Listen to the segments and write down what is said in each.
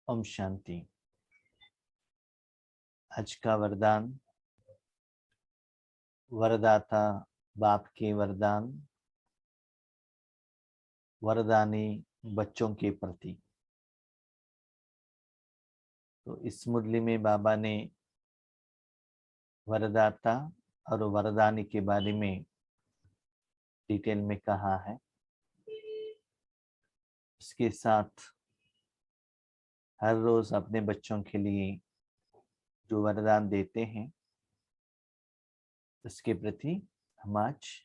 ओम शांति। आज का वरदान, वरदाता बाप के वरदान, वरदानी बच्चों के प्रति। तो इस मुरली में बाबा ने वरदाता और वरदानी के बारे में डिटेल में कहा है। इसके साथ हर रोज अपने बच्चों के लिए जो वरदान देते हैं उसके प्रति हम आज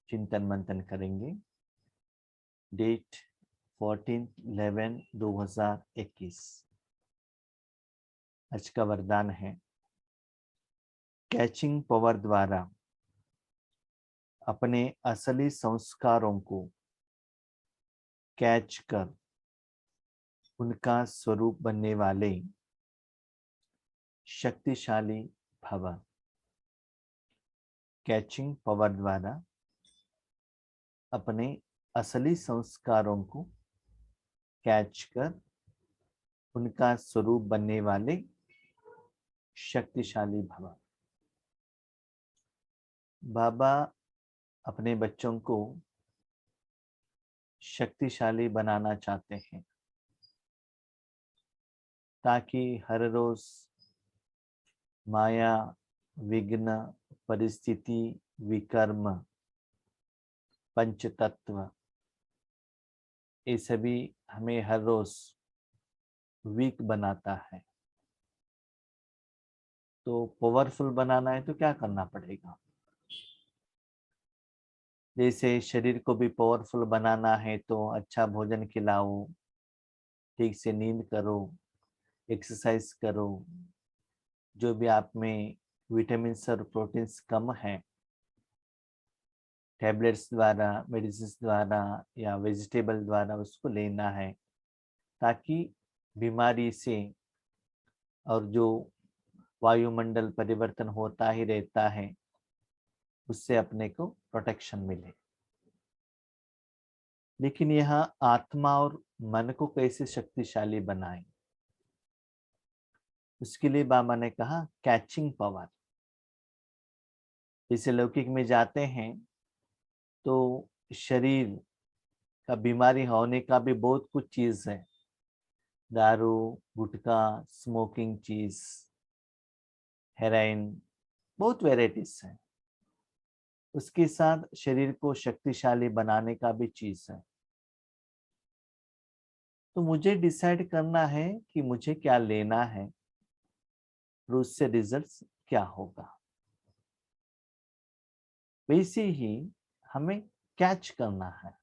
चिंतन मंथन करेंगे। डेट 14/11/2021। आज का वरदान है, कैचिंग पावर द्वारा अपने असली संस्कारों को कैच कर उनका स्वरूप बनने वाले शक्तिशाली भव। कैचिंग पावर द्वारा अपने असली संस्कारों को कैच कर उनका स्वरूप बनने वाले शक्तिशाली भव। बाबा अपने बच्चों को शक्तिशाली बनाना चाहते हैं ताकि हर रोज माया, विघ्न, परिस्थिति, विकर्म, पंच तत्व, ये सभी हमें हर रोज वीक बनाता है। तो पावरफुल बनाना है तो क्या करना पड़ेगा? जैसे शरीर को भी पावरफुल बनाना है तो अच्छा भोजन खिलाओ, ठीक से नींद करो, एक्सरसाइज करो। जो भी आप में विटामिन और प्रोटीन्स कम है, टैबलेट्स द्वारा, मेडिसिन द्वारा या वेजिटेबल द्वारा उसको लेना है ताकि बीमारी से और जो वायुमंडल परिवर्तन होता ही रहता है उससे अपने को प्रोटेक्शन मिले। लेकिन यहाँ आत्मा और मन को कैसे शक्तिशाली बनाएं, उसके लिए बाबा ने कहा कैचिंग पावर। जैसे लौकिक में जाते हैं तो शरीर का बीमारी होने का भी बहुत कुछ चीज है, दारू, गुटखा, स्मोकिंग चीज, हेरोइन, बहुत वेराइटीज है। उसके साथ शरीर को शक्तिशाली बनाने का भी चीज है। तो मुझे डिसाइड करना है कि मुझे क्या लेना है और उससे रिजल्ट्स क्या होगा। वैसे ही हमें कैच करना है।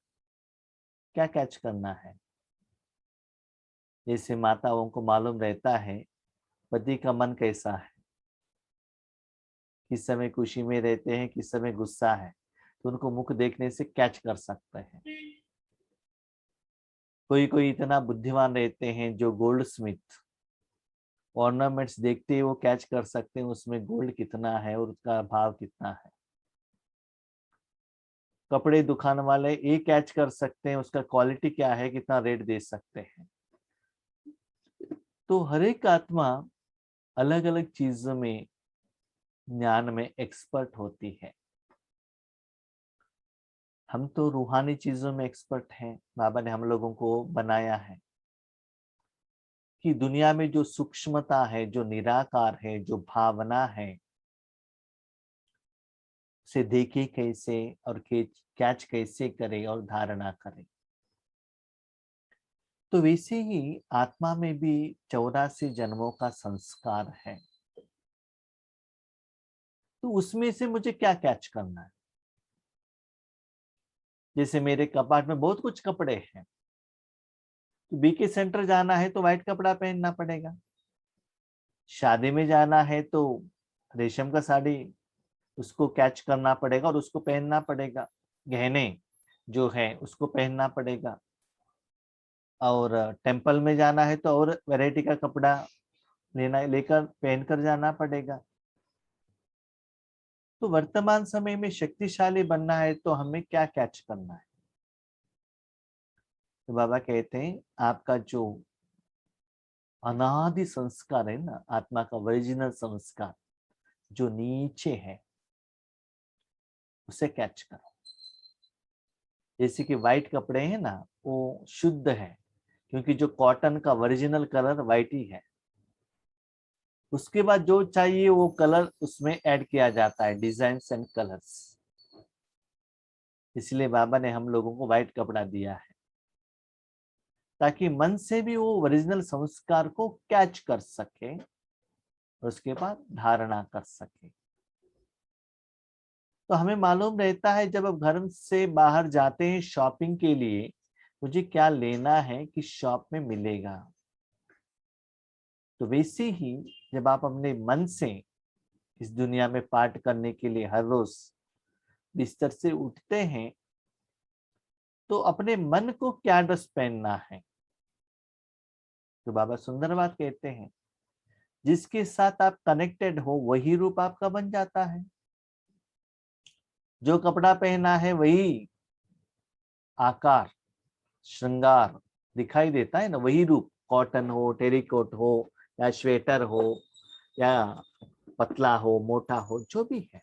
क्या कैच करना है? जैसे माताओं को मालूम रहता है पति का मन कैसा है, किस समय खुशी में रहते हैं, किस समय गुस्सा है, तो उनको मुख देखने से कैच कर सकते हैं। कोई कोई इतना बुद्धिमान रहते हैं जो गोल्ड स्मिथ, ऑर्नामेंट्स देखते ही वो कैच कर सकते हैं उसमें गोल्ड कितना है और उसका भाव कितना है। कपड़े दुकान वाले ये कैच कर सकते हैं उसका क्वालिटी क्या है, कितना रेट दे सकते हैं। तो हर एक आत्मा अलग अलग चीजों में, ज्ञान में एक्सपर्ट होती है। हम तो रूहानी चीजों में एक्सपर्ट हैं। बाबा ने हम लोगों को बनाया है कि दुनिया में जो सूक्ष्मता है, जो निराकार है, जो भावना है, उसे देखे कैसे और कैच कैसे करे और धारणा करे। तो वैसे ही आत्मा में भी 84 जन्मों का संस्कार है। तो उसमें से मुझे क्या कैच करना है? जैसे मेरे कपाट में बहुत कुछ कपड़े हैं, तो बीके सेंटर जाना है तो व्हाइट कपड़ा पहनना पड़ेगा। शादी में जाना है तो रेशम का साड़ी, उसको कैच करना पड़ेगा और उसको पहनना पड़ेगा। गहने जो है उसको पहनना पड़ेगा। और टेम्पल में जाना है तो और वैरायटी का कपड़ा लेकर पहनकर जाना पड़ेगा। तो वर्तमान समय में शक्तिशाली बनना है तो हमें क्या कैच करना है? तो बाबा कहते हैं आपका जो अनादि संस्कार है ना, आत्मा का ओरिजिनल संस्कार जो नीचे है, उसे कैच करो। जैसे कि व्हाइट कपड़े हैं ना, वो शुद्ध है, क्योंकि जो कॉटन का ओरिजिनल कलर व्हाइट ही है। उसके बाद जो चाहिए वो कलर उसमें ऐड किया जाता है, डिजाइन्स एंड कलर्स। इसलिए बाबा ने हम लोगों को व्हाइट कपड़ा दिया है, ताकि मन से भी वो ओरिजिनल संस्कार को कैच कर सके और उसके बाद धारणा कर सके। तो हमें मालूम रहता है जब अब घर से बाहर जाते हैं शॉपिंग के लिए, मुझे क्या लेना है कि शॉप में मिलेगा। तो वैसे ही जब आप अपने मन से इस दुनिया में पाठ करने के लिए हर रोज बिस्तर से उठते हैं, तो अपने मन को क्या ड्रेस पहनना है। तो बाबा सुंदर बात कहते हैं, जिसके साथ आप कनेक्टेड हो वही रूप आपका बन जाता है। जो कपड़ा पहना है वही आकार श्रृंगार दिखाई देता है ना, वही रूप, कॉटन हो, टेरिकोट हो, या स्वेटर हो, या पतला हो, मोटा हो, जो भी है।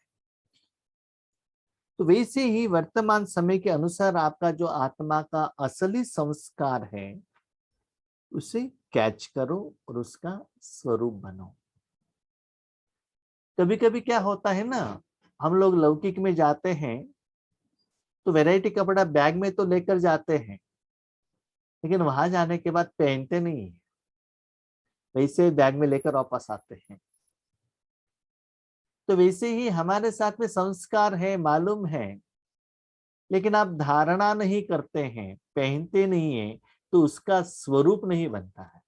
तो वैसे ही वर्तमान समय के अनुसार आपका जो आत्मा का असली संस्कार है उसे कैच करो और उसका स्वरूप बनो। कभी कभी क्या होता है ना, हम लोग लौकिक में जाते हैं तो वैरायटी कपड़ा बैग में तो लेकर जाते हैं, लेकिन वहां जाने के बाद पहनते नहीं है, वैसे बैग में लेकर वापस आते हैं। तो वैसे ही हमारे साथ में संस्कार है, मालूम है, लेकिन आप धारणा नहीं करते हैं, पहनते नहीं है, तो उसका स्वरूप नहीं बनता है।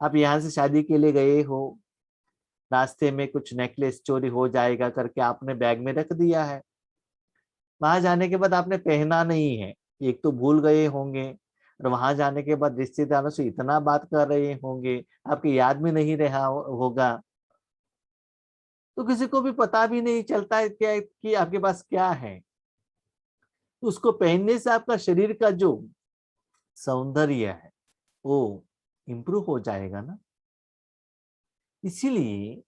आप यहां से शादी के लिए गए हो, रास्ते में कुछ नेकलेस चोरी हो जाएगा करके आपने बैग में रख दिया है, वहां जाने के बाद आपने पहना नहीं है, एक तो भूल गए होंगे, और वहां जाने के बाद रिश्तेदारों से इतना बात कर रहे होंगे, आपकी याद में नहीं रहा होगा, तो किसी को भी पता भी नहीं चलता है क्या कि आपके पास क्या है। तो उसको पहनने से आपका शरीर का जो सौंदर्य है वो इंप्रूव हो जाएगा ना। इसीलिए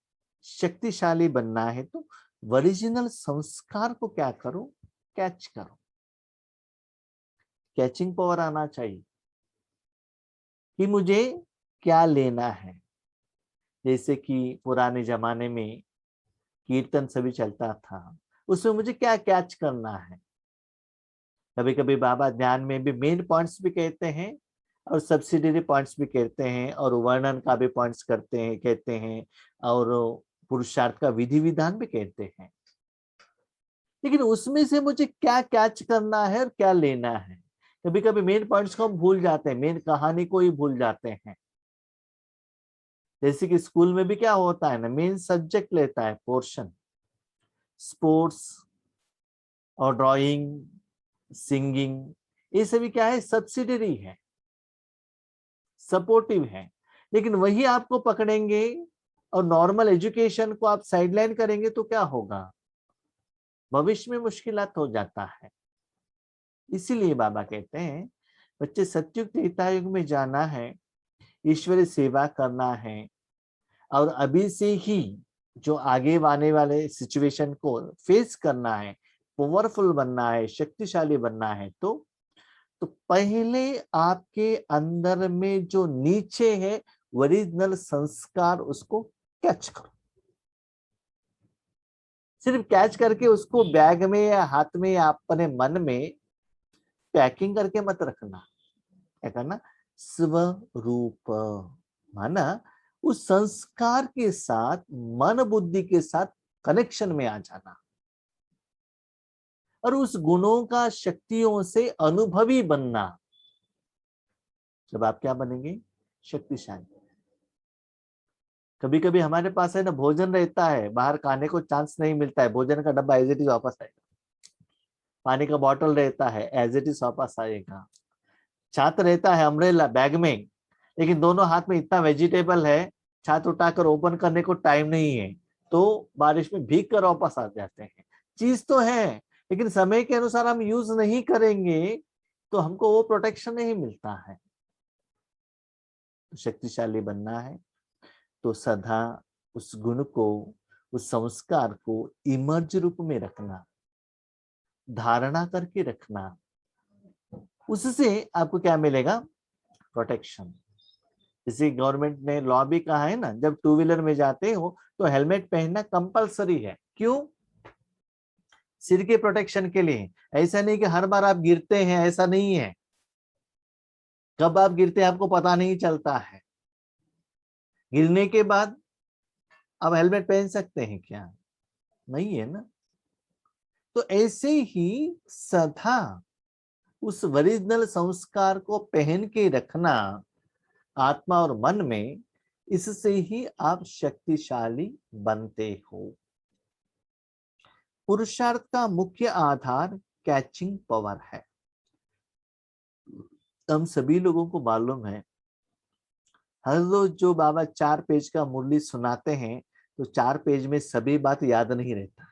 शक्तिशाली बनना है तो ओरिजिनल संस्कार को क्या करो, कैच करो। कैचिंग पावर आना चाहिए कि मुझे क्या लेना है। जैसे कि पुराने जमाने में कीर्तन सभी चलता था, उसमें मुझे क्या कैच करना है। कभी कभी बाबा ध्यान में भी मेन पॉइंट्स भी कहते हैं और सब्सिडरी पॉइंट्स भी कहते हैं, और वर्णन का भी पॉइंट्स करते हैं, कहते हैं, और पुरुषार्थ का विधि विधान भी कहते हैं। लेकिन उसमें से मुझे क्या कैच करना है और क्या लेना है। कभी कभी मेन पॉइंट्स को हम भूल जाते हैं, मेन कहानी को ही भूल जाते हैं। जैसे कि स्कूल में भी क्या होता है ना, मेन सब्जेक्ट लेता है पोर्शन, स्पोर्ट्स और ड्राइंग, सिंगिंग, ये सभी क्या है, सब्सिडरी है, सपोर्टिव है। लेकिन वही आपको पकड़ेंगे और नॉर्मल एजुकेशन को आप साइडलाइन करेंगे तो क्या होगा, भविष्य में मुश्किलात हो जाता है। इसीलिए बाबा कहते हैं बच्चे सत्युग त्रेता युग में जाना है, ईश्वरी सेवा करना है, और अभी से ही जो आगे आने वाले सिचुएशन को फेस करना है, पावरफुल बनना है, शक्तिशाली बनना है, तो पहले आपके अंदर में जो नीचे है ओरिजिनल संस्कार, उसको कैच करो। सिर्फ कैच करके उसको बैग में या हाथ में या अपने मन में पैकिंग करके मत रखना। क्या करना, स्वरूप, माना उस संस्कार के साथ मन बुद्धि के साथ कनेक्शन में आ जाना, और उस गुणों का शक्तियों से अनुभवी बनना। जब आप क्या बनेंगे, शक्तिशाली। कभी कभी हमारे पास है ना, भोजन रहता है, बाहर खाने को चांस नहीं मिलता है, भोजन का डब्बा एज इट इज वापस आएगा, पानी का बॉटल रहता है एज इट इज वापस आएगा, छात्र रहता है अम्ब्रेला बैग में, लेकिन दोनों हाथ में इतना वेजिटेबल है, छात्र उठाकर ओपन करने को टाइम नहीं है, तो बारिश में भीग कर वापस आ जाते हैं। चीज तो है, लेकिन समय के अनुसार हम यूज नहीं करेंगे तो हमको वो प्रोटेक्शन नहीं मिलता है। शक्तिशाली बनना है तो सदा उस गुण को, उस संस्कार को इमर्ज रूप में रखना, धारणा करके रखना। उससे आपको क्या मिलेगा? प्रोटेक्शन। इसी गवर्नमेंट ने लॉ भी कहा है ना, जब टू व्हीलर में जाते हो तो हेलमेट पहनना कंपलसरी है। क्यों? सिर के प्रोटेक्शन के लिए। ऐसा नहीं कि हर बार आप गिरते हैं, ऐसा नहीं है। कब आप गिरते हैं आपको पता नहीं चलता है। गिरने के बाद आप हेलमेट पहन सकते हैं क्या? नहीं है ना। तो ऐसे ही सदा उस ओरिजिनल संस्कार को पहन के रखना आत्मा और मन में, इससे ही आप शक्तिशाली बनते हो। पुरुषार्थ का मुख्य आधार कैचिंग पावर है। हम सभी लोगों को मालूम है, हर रोज जो बाबा 4 पेज का मुरली सुनाते हैं तो 4 पेज में सभी बात याद नहीं रहता।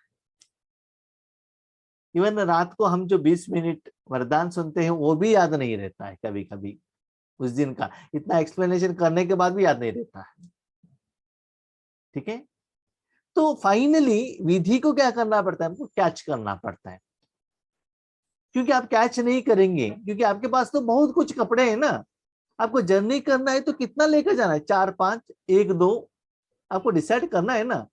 इवन रात को हम जो 20 मिनट वरदान सुनते हैं वो भी याद नहीं रहता है। कभी कभी उस दिन का इतना एक्सप्लेनेशन करने के बाद भी याद नहीं रहता है। ठीक है, तो फाइनली विधि को क्या करना पड़ता है? हमको कैच करना पड़ता है। क्योंकि आप कैच नहीं करेंगे, क्योंकि आपके पास तो बहुत कुछ कपड़े हैं ना। आपको जर्नी करना है तो कितना लेकर जाना है? 4 5 1 2 आपको डिसाइड करना है ना।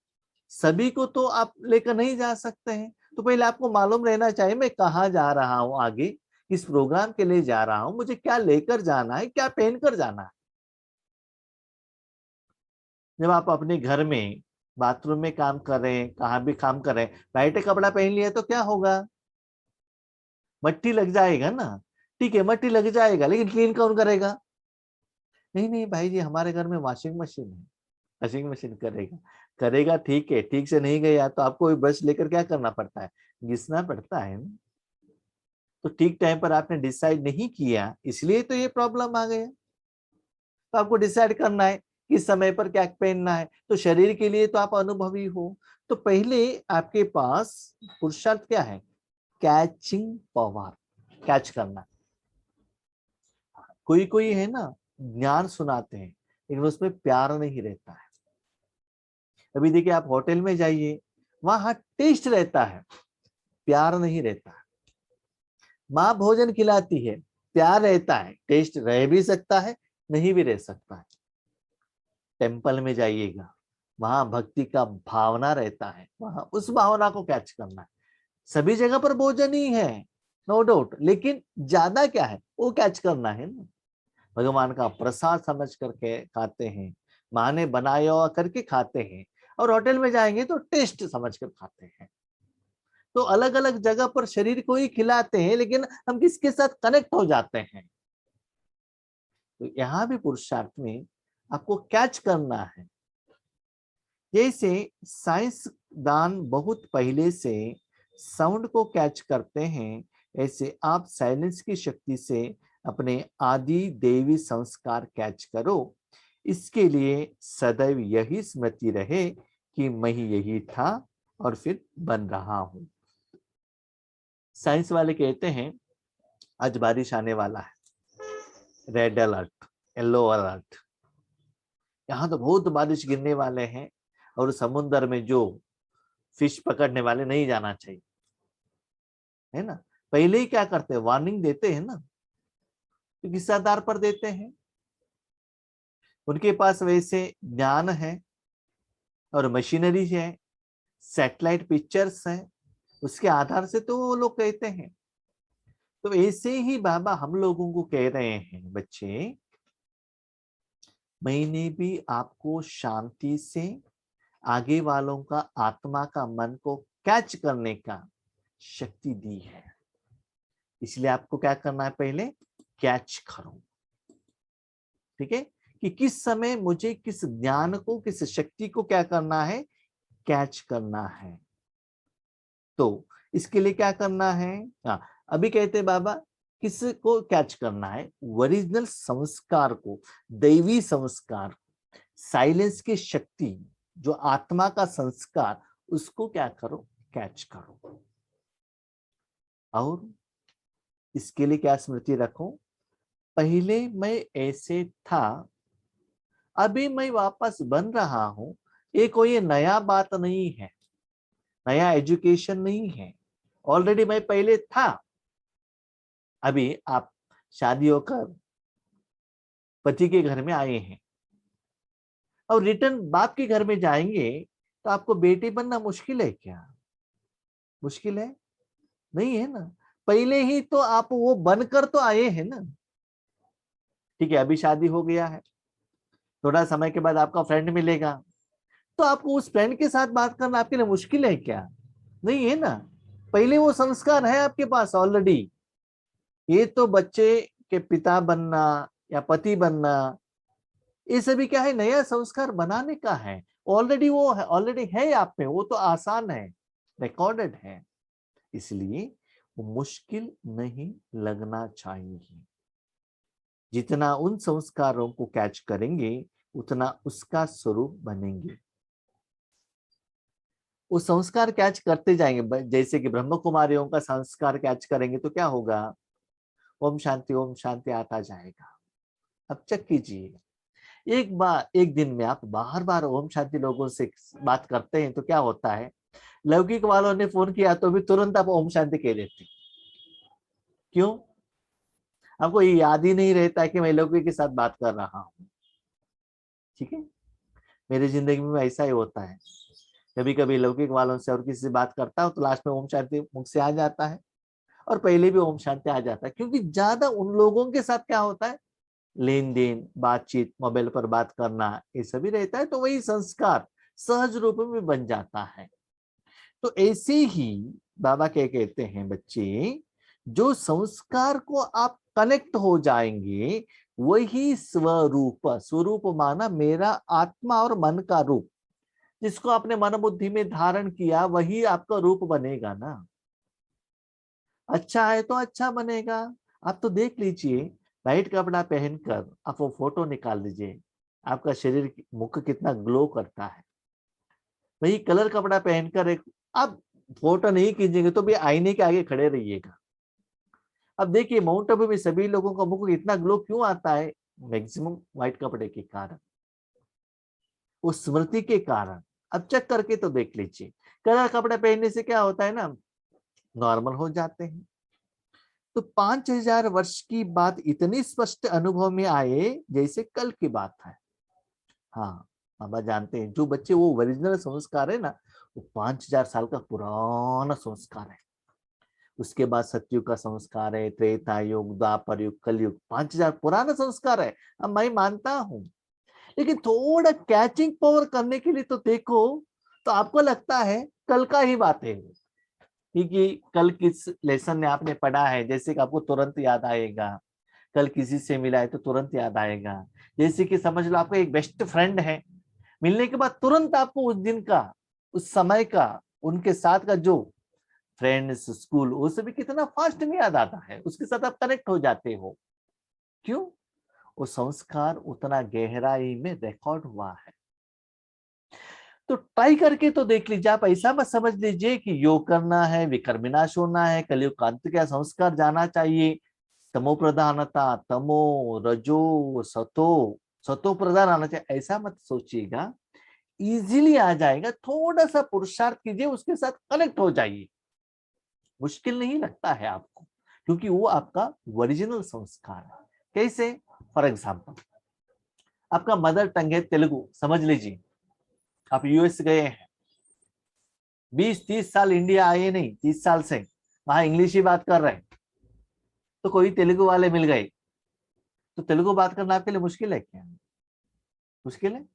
सभी को तो आप लेकर नहीं जा सकते हैं। तो पहले आपको मालूम रहना चाहिए मैं कहाँ जा रहा हूं, आगे इस प्रोग्राम के लिए जा रहा हूं, मुझे क्या लेकर जाना है, क्या पहन कर जाना है। जब आप अपने घर में बाथरूम में काम कर रहे हैं, कहाँ भी काम कर रहे हैं, वाइट कपड़ा पहन लिया तो क्या होगा? मट्टी लग जाएगा ना। ठीक है, मट्टी लग जाएगा, लेकिन क्लीन कौन करेगा? नहीं नहीं भाई जी, हमारे घर में वॉशिंग मशीन है, वॉशिंग मशीन करेगा। करेगा, ठीक है। ठीक से नहीं गया तो आपको ब्रश लेकर क्या करना पड़ता है? घिसना पड़ता है ना। तो ठीक टाइम पर आपने डिसाइड नहीं किया, इसलिए तो ये प्रॉब्लम आ गया। तो आपको डिसाइड करना है किस समय पर क्या पहनना है। तो शरीर के लिए तो आप अनुभवी हो। तो पहले आपके पास पुरुषार्थ क्या है? कैचिंग पावर, कैच करना। कोई कोई है ना, ज्ञान सुनाते हैं लेकिन उसमें प्यार नहीं रहता है। अभी देखिए, आप होटल में जाइए, वहां टेस्ट रहता है, प्यार नहीं रहता है। माँ भोजन खिलाती है, प्यार रहता है, टेस्ट रह भी सकता है, नहीं भी रह सकता है। टेम्पल में जाइएगा, वहां भक्ति का भावना रहता है, वहां उस भावना को कैच करना है। सभी जगह पर भोजन ही है, नो डाउट, लेकिन ज्यादा क्या है वो कैच करना है ना। भगवान का प्रसाद समझ करके खाते हैं, माँ ने बनाया हुआ करके खाते हैं, और होटल में जाएंगे तो टेस्ट समझ कर खाते हैं। तो अलग अलग जगह पर शरीर को ही खिलाते हैं, लेकिन हम किसके साथ कनेक्ट हो जाते हैं। तो यहाँ भी पुरुषार्थ में आपको कैच करना है। जैसे साइंस दान बहुत पहले से साउंड को कैच करते हैं, ऐसे आप साइलेंस की शक्ति से अपने आदि देवी संस्कार कैच करो। इसके लिए सदैव यही स्मृति रहे कि मैं यही था और फिर बन रहा हूं। साइंस वाले कहते हैं आज बारिश आने वाला है, रेड अलर्ट, येलो अलर्ट। यहाँ तो बहुत बारिश गिरने वाले हैं, और समुद्र में जो फिश पकड़ने वाले नहीं जाना चाहिए, है ना। पहले ही क्या करते हैं? वार्निंग देते हैं ना। तो किस आधार पर देते हैं? उनके पास वैसे ज्ञान है और मशीनरी है, सैटेलाइट पिक्चर्स है, उसके आधार से तो वो लोग कहते हैं। तो ऐसे ही बाबा हम लोगों को कह रहे हैं, बच्चे मैंने भी आपको शांति से आगे वालों का आत्मा का मन को कैच करने का शक्ति दी है। इसलिए आपको क्या करना है? पहले कैच करो। ठीक है, कि किस समय मुझे किस ज्ञान को, किस शक्ति को क्या करना है? कैच करना है। तो इसके लिए क्या करना है? हाँ, अभी कहते हैं बाबा किस को कैच करना है? ओरिजिनल संस्कार को, दैवी संस्कार, साइलेंस की शक्ति, जो आत्मा का संस्कार, उसको क्या करो? कैच करो। और इसके लिए क्या स्मृति रखो? पहले मैं ऐसे था अभी मैं वापस बन रहा हूं, ये कोई नया बात नहीं है, नया एजुकेशन नहीं है, ऑलरेडी मैं पहले था। अभी आप शादी होकर पति के घर में आए हैं और रिटर्न बाप के घर में जाएंगे, तो आपको बेटे बनना मुश्किल है क्या? मुश्किल है? नहीं है ना। पहले ही तो आप वो बनकर तो आए हैं ना। ठीक है, अभी शादी हो गया है, थोड़ा समय के बाद आपका फ्रेंड मिलेगा, तो आपको उस फ्रेंड के साथ बात करना आपके लिए मुश्किल है क्या? नहीं है ना। पहले वो संस्कार है आपके पास ऑलरेडी। ये तो बच्चे के पिता बनना या पति बनना, ये सभी क्या है, नया संस्कार बनाने का है। ऑलरेडी वो है, ऑलरेडी है आप में, वो तो आसान है, रिकॉर्डेड है। इसलिए वो मुश्किल नहीं लगना चाहिए। जितना उन संस्कारों को कैच करेंगे उतना उसका स्वरूप बनेंगे। वो संस्कार कैच करते जाएंगे, जैसे कि ब्रह्म कुमारियों का संस्कार कैच करेंगे तो क्या होगा, ओम शांति आता जाएगा। अब चेक कीजिए, एक बार एक दिन में आप बार बार ओम शांति लोगों से बात करते हैं तो क्या होता है, लौकिक वालों ने फोन किया तो भी तुरंत आप ओम शांति कह देते। क्यों? आपको ये याद ही नहीं रहता है कि मैं लौकिक के साथ बात कर रहा हूँ। ठीक है, मेरी जिंदगी में ऐसा ही होता है, कभी कभी लौकिक वालों से और किसी से बात करता हूँ तो लास्ट में ओम शांति मुख से आ जाता है, और पहले भी ओम शांति आ जाता है, क्योंकि ज्यादा उन लोगों के साथ क्या होता है, लेन देन, बातचीत, मोबाइल पर बात करना, ये सभी रहता है, तो वही संस्कार सहज रूप में बन जाता है। तो ऐसे ही बाबा क्या कहते हैं, बच्चे जो संस्कार को आप कनेक्ट हो जाएंगे वही स्वरूप, स्वरूप माना मेरा आत्मा और मन का रूप, जिसको आपने मन बुद्धि में धारण किया वही आपका रूप बनेगा ना। अच्छा है तो अच्छा बनेगा। आप तो देख लीजिए, वाइट कपड़ा पहनकर आप वो फोटो निकाल लीजिए, आपका शरीर मुख कितना ग्लो करता है। वही कलर कपड़ा पहनकर एक आप फोटो नहीं खींचेंगे तो भी आईने के आगे खड़े रहिएगा। अब देखिए माउंट आबू में सभी लोगों का मुख इतना ग्लो क्यों आता है? मैक्सिमम व्हाइट कपड़े के कारण, उस स्मृति के कारण। अब चेक करके तो देख लीजिए, कलर कपड़े पहनने से क्या होता है ना, नॉर्मल हो जाते हैं। तो 5000 वर्ष की बात इतनी स्पष्ट अनुभव में आए जैसे कल की बात है। हाँ, बाबा जानते हैं जो बच्चे वो ओरिजिनल संस्कार है ना, वो 5000 साल का पुराना संस्कार है। उसके बाद सतयुग का संस्कार है, त्रेता युग, द्वापर युग, कलयुग, 5000 पुराना संस्कार है। अब मैं मानता हूं, लेकिन थोड़ा कैचिंग पावर करने के लिए तो देखो, तो आपको लगता है कल का ही बात है, क्योंकि कल किस लेसन ने आपने पढ़ा है, जैसे कि आपको तुरंत याद आएगा। कल किसी से मिला है तो तुरंत याद आएगा। जैसे कि समझ लो आपका एक बेस्ट फ्रेंड है, मिलने के बाद तुरंत आपको उस दिन का, उस समय का, उनके साथ का जो फ्रेंड्स, स्कूल, वो सभी कितना फास्ट में याद आता है, उसके साथ आप कनेक्ट हो जाते हो। क्यों? वो संस्कार उतना गहराई में रिकॉर्ड हुआ है। तो ट्राई करके तो देख लीजिए। आप ऐसा मत समझ लीजिए कि योग करना है, विकर्म विनाश होना है, कलयुग का अंत का संस्कार जाना चाहिए, तमो प्रधानता, तमो रजो सतो, सतो प्रधान आना चाहिए, ऐसा मत सोचिएगा। इजीली आ जाएगा, थोड़ा सा पुरुषार्थ कीजिए, उसके साथ कनेक्ट हो जाइए। मुश्किल नहीं लगता है आपको, क्योंकि वो आपका ओरिजिनल संस्कार है। कैसे? फॉर एग्जाम्पल, आपका मदर टंग है तेलुगु, समझ लीजिए आप यूएस गए हैं, 20-30 साल इंडिया आए नहीं, 30 साल से वहां इंग्लिश ही बात कर रहे हैं, तो कोई तेलुगु वाले मिल गए, तो तेलुगु बात करना आपके लिए मुश्किल है क्या? मुश्किल है?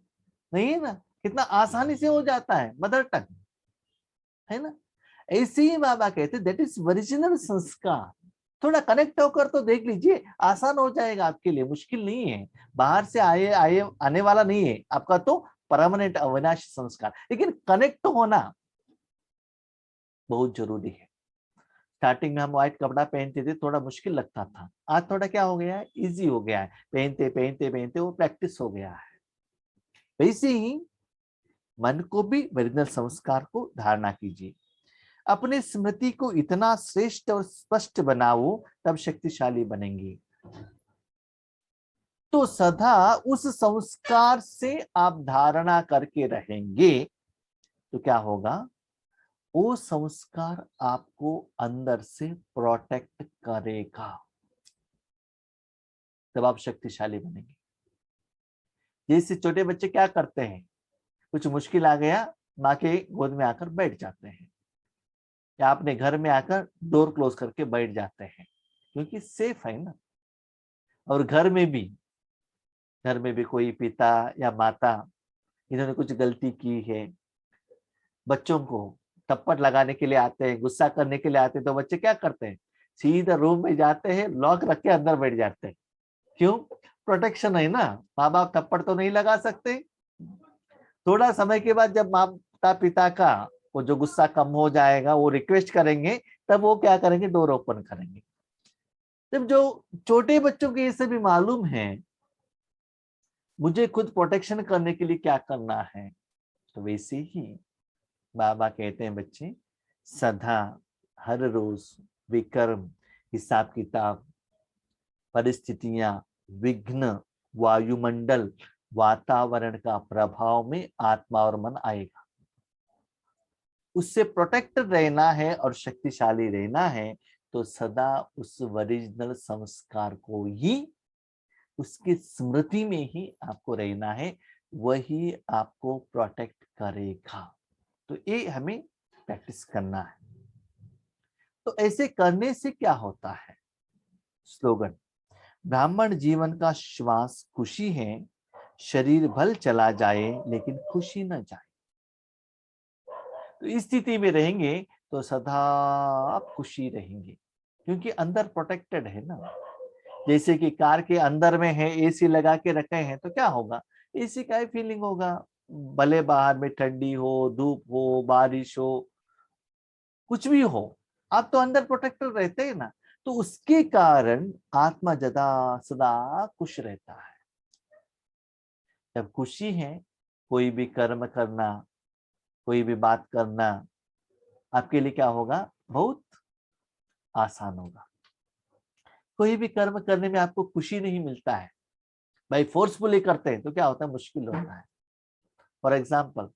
नहीं है ना। कितना आसानी से हो जाता है, मदर टंग है ना। ऐसे ही बाबा कहते दैट इज ओरिजिनल संस्कार। थोड़ा कनेक्ट होकर तो देख लीजिए, आसान हो जाएगा आपके लिए, मुश्किल नहीं है। बाहर से आए आए आने वाला नहीं है आपका, तो परमानेंट अविनाशी संस्कार, लेकिन कनेक्ट होना बहुत जरूरी है। स्टार्टिंग में हम व्हाइट कपड़ा पहनते थे, थोड़ा मुश्किल लगता था, आज थोड़ा क्या हो गया है, इजी हो गया है, पहनते पहनते पहनते वो प्रैक्टिस हो गया है। वैसे ही मन को भी ओरिजिनल संस्कार को धारणा कीजिए, अपने स्मृति को इतना श्रेष्ठ और स्पष्ट बनाओ, तब शक्तिशाली बनेंगे। तो सदा उस संस्कार से आप धारणा करके रहेंगे तो क्या होगा, वो संस्कार आपको अंदर से प्रोटेक्ट करेगा, तब आप शक्तिशाली बनेंगे। जैसे छोटे बच्चे क्या करते हैं, कुछ मुश्किल आ गया, माँ के गोद में आकर बैठ जाते हैं, या अपने घर में आकर डोर क्लोज करके बैठ जाते हैं, क्योंकि सेफ है ना। और घर में भी कोई पिता या माता इन्होंने कुछ गलती की है, बच्चों को थप्पड़ लगाने के लिए आते हैं, गुस्सा करने के लिए आते हैं, तो बच्चे क्या करते हैं, सीधा रूम में जाते हैं, लॉक रख के अंदर बैठ जाते हैं। क्यों? प्रोटेक्शन है ना, माँ बाप थप्पड़ तो नहीं लगा सकते। थोड़ा समय के बाद जब माता पिता का वो जो गुस्सा कम हो जाएगा, वो रिक्वेस्ट करेंगे, तब वो क्या करेंगे, डोर ओपन करेंगे। जब जो छोटे बच्चों को ये सब भी मालूम है मुझे खुद प्रोटेक्शन करने के लिए क्या करना है, तो वैसे ही बाबा कहते हैं बच्चे, सदा हर रोज विकर्म, हिसाब किताब, परिस्थितियां, विघ्न, वायुमंडल, वातावरण का प्रभाव में आत्मा और मन आएगा। उससे प्रोटेक्ट रहना है और शक्तिशाली रहना है, तो सदा उस ओरिजिनल संस्कार को ही, उसकी स्मृति में ही आपको रहना है, वही आपको प्रोटेक्ट करेगा। तो ये हमें प्रैक्टिस करना है। तो ऐसे करने से क्या होता है? स्लोगन, ब्राह्मण जीवन का श्वास खुशी है, शरीर भल चला जाए लेकिन खुशी न जाए। तो इस स्थिति में रहेंगे तो सदा आप खुशी रहेंगे, क्योंकि अंदर प्रोटेक्टेड है ना। जैसे कि कार के अंदर में है, एसी लगा के रखे हैं, तो क्या होगा, एसी का ही फीलिंग होगा, भले बाहर में ठंडी हो, धूप हो, बारिश हो, कुछ भी हो, आप तो अंदर प्रोटेक्टेड रहते हैं ना। तो उसके कारण आत्मा जदा सदा खुश रहता है। जब खुशी है, कोई भी कर्म करना, कोई भी बात करना आपके लिए क्या होगा, बहुत आसान होगा। कोई भी कर्म करने में आपको खुशी नहीं मिलता है, भाई फोर्सफुली करते हैं तो क्या होता है, मुश्किल होता है। फॉर एग्जाम्पल,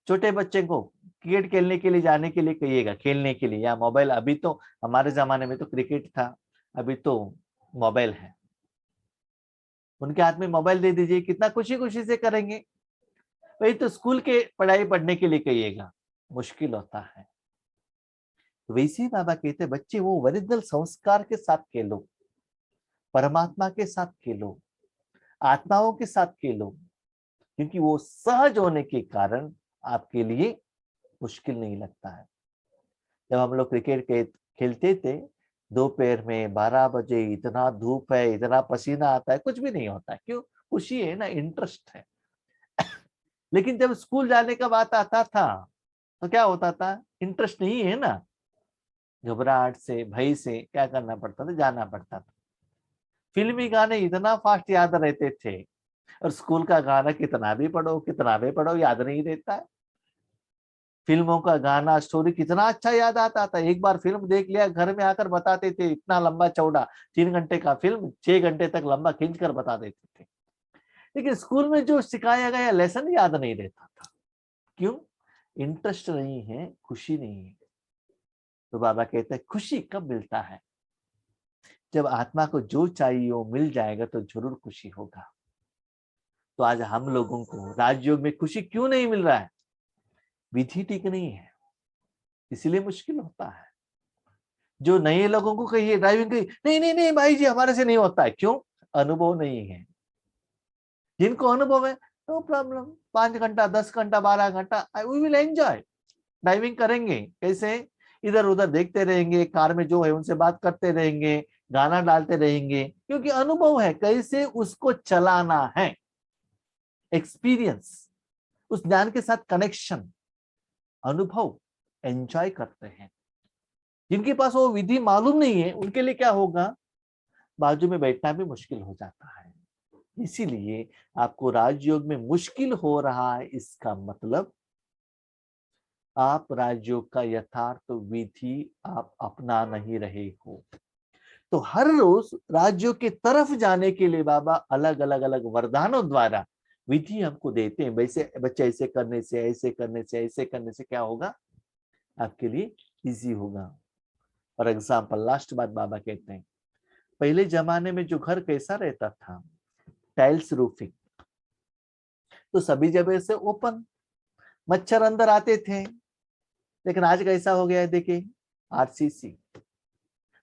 छोटे बच्चे को क्रिकेट खेलने के लिए जाने के लिए कहिएगा, खेलने के लिए, या मोबाइल, अभी तो हमारे जमाने में तो क्रिकेट था, अभी तो मोबाइल है, उनके हाथ में मोबाइल दे दीजिए, कितना खुशी खुशी से करेंगे। वही तो स्कूल के पढ़ाई पढ़ने के लिए कहिएगा, मुश्किल होता है। तो वैसे ही बाबा कहते हैं बच्चे वो ओरिजिनल संस्कार के साथ खेलो, परमात्मा के साथ खेलो, आत्माओं के साथ खेलो, क्योंकि वो सहज होने के कारण आपके लिए मुश्किल नहीं लगता है। जब हम लोग क्रिकेट खेलते थे दोपहर में 12 बजे, इतना धूप है, इतना पसीना आता है, कुछ भी नहीं होता है। क्यों? खुशी है ना, इंटरेस्ट है। लेकिन जब स्कूल जाने का बात आता था तो क्या होता था, इंटरेस्ट नहीं है ना, घबराहट से, भय से क्या करना पड़ता था, जाना पड़ता था। फिल्मी गाने इतना फास्ट याद रहते थे, और स्कूल का गाना कितना भी पढ़ो याद नहीं रहता है। फिल्मों का गाना, स्टोरी कितना अच्छा याद आता था, एक बार फिल्म देख लिया, घर में आकर बताते थे, इतना लंबा चौड़ा 3 घंटे का फिल्म 6 घंटे तक लंबा खींच कर बता देते थे। लेकिन स्कूल में जो सिखाया गया लेसन याद नहीं रहता था। क्यों? इंटरेस्ट नहीं है, खुशी नहीं है। तो बाबा कहते हैं खुशी कब मिलता है, जब आत्मा को जो चाहिए वो मिल जाएगा तो जरूर खुशी होगा। तो आज हम लोगों को राजयोग में खुशी क्यों नहीं मिल रहा है? विधि ठीक नहीं है, इसलिए मुश्किल होता है। जो नए लोगों को कहिए ड्राइविंग की, नहीं नहीं नहीं भाई जी हमारे से नहीं होता है। क्यों? अनुभव नहीं है। जिनको अनुभव है, नो प्रॉब्लम, 5 घंटा, 10 घंटा, 12 घंटा, वी विल एंजॉय। ड्राइविंग करेंगे कैसे, इधर उधर देखते रहेंगे, कार में जो है उनसे बात करते रहेंगे, गाना डालते रहेंगे, क्योंकि अनुभव है कैसे उसको चलाना है। एक्सपीरियंस, उस ज्ञान के साथ कनेक्शन, अनुभव, एंजॉय करते हैं। जिनके पास वो विधि मालूम नहीं है, उनके लिए क्या होगा, बाजू में बैठना भी मुश्किल हो जाता है। इसीलिए आपको राजयोग में मुश्किल हो रहा है, इसका मतलब आप राजयोग का यथार्थ विधि आप अपना नहीं रहे हो। तो हर रोज राज्यों की तरफ जाने के लिए बाबा अलग अलग अलग वरदानों द्वारा विधि हमको देते हैं। वैसे बच्चे ऐसे करने से, ऐसे करने से, ऐसे करने से क्या होगा, आपके लिए इजी होगा। फॉर एग्जाम्पल लास्ट बात बाबा कहते हैं, पहले जमाने में जो घर कैसा रहता था, टाइल्स रूफिंग, तो सभी जगह से ओपन, मच्छर अंदर आते थे। लेकिन आज कैसा हो गया है देखिए, आरसीसी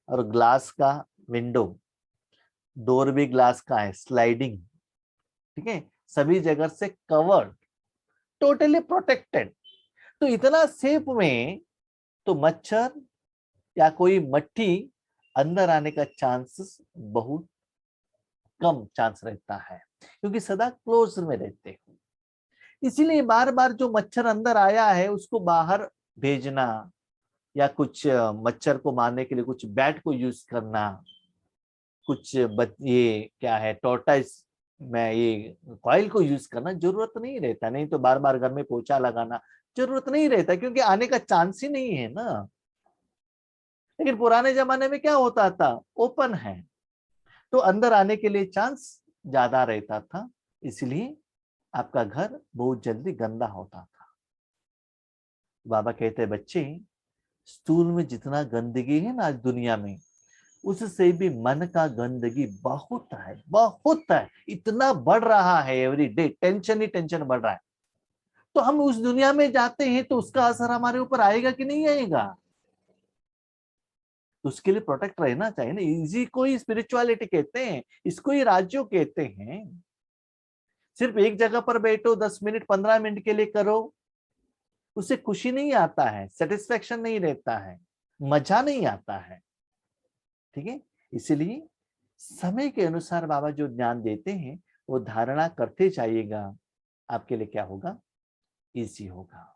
और ग्लास का विंडो, डोर भी ग्लास का है, स्लाइडिंग, ठीक है, सभी जगह से कवर्ड, टोटली प्रोटेक्टेड। तो इतना सेफ में तो मच्छर या कोई मट्टी अंदर आने का चांसेस बहुत कम चांस रहता है, क्योंकि सदा क्लोज में रहते हो। इसीलिए बार बार जो मच्छर अंदर आया है उसको बाहर भेजना, या कुछ मच्छर को मारने के लिए कुछ बैट को यूज करना, कुछ ये क्या है, टॉर्टाइस में ये कॉइल को यूज करना जरूरत नहीं रहता। नहीं तो बार बार घर में पोछा लगाना जरूरत नहीं रहता, क्योंकि आने का चांस ही नहीं है ना। लेकिन पुराने जमाने में क्या होता था, ओपन है तो अंदर आने के लिए चांस ज्यादा रहता था, इसलिए आपका घर बहुत जल्दी गंदा होता था। बाबा कहते हैं बच्चे, स्थूल में जितना गंदगी है ना आज दुनिया में, उससे भी मन का गंदगी बहुत है, बहुत है, इतना बढ़ रहा है एवरी डे, टेंशन ही टेंशन बढ़ रहा है। तो हम उस दुनिया में जाते हैं तो उसका असर हमारे ऊपर आएगा कि नहीं आएगा, तो उसके लिए प्रोटेक्ट रहना चाहिए ना। इसी को ही स्पिरिचुअलिटी कहते हैं, इसको ही राज्यों कहते हैं। सिर्फ एक जगह पर बैठो 10 मिनट 15 मिनट के लिए करो, उससे खुशी नहीं आता है, सेटिस्फेक्शन नहीं रहता है, मजा नहीं आता है, ठीक है। इसलिए समय के अनुसार बाबा जो ज्ञान देते हैं वो धारणा करते जाइएगा, आपके लिए क्या होगा, इजी होगा।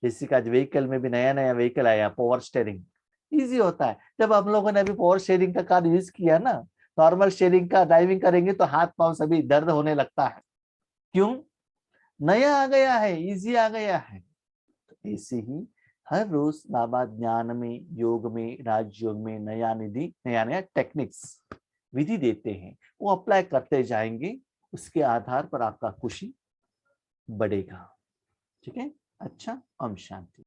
जैसे कि आज व्हीकल में भी नया नया व्हीकल आया, पावर स्टेयरिंग, इजी होता है। जब हम लोगों ने अभी पावर शेयरिंग का कार यूज किया ना, नॉर्मल शेयरिंग का ड्राइविंग करेंगे तो हाथ पांव सभी दर्द होने लगता है, क्यों, नया आ गया है, इजी आ गया है। तो ऐसे ही हर रोज बाबा ज्ञान में, योग में, राजयोग में नया निधि, नया नया टेक्निक्स, विधि देते हैं, वो अप्लाई करते जाएंगे, उसके आधार पर आपका खुशी बढ़ेगा, ठीक है। अच्छा, ओम शांति।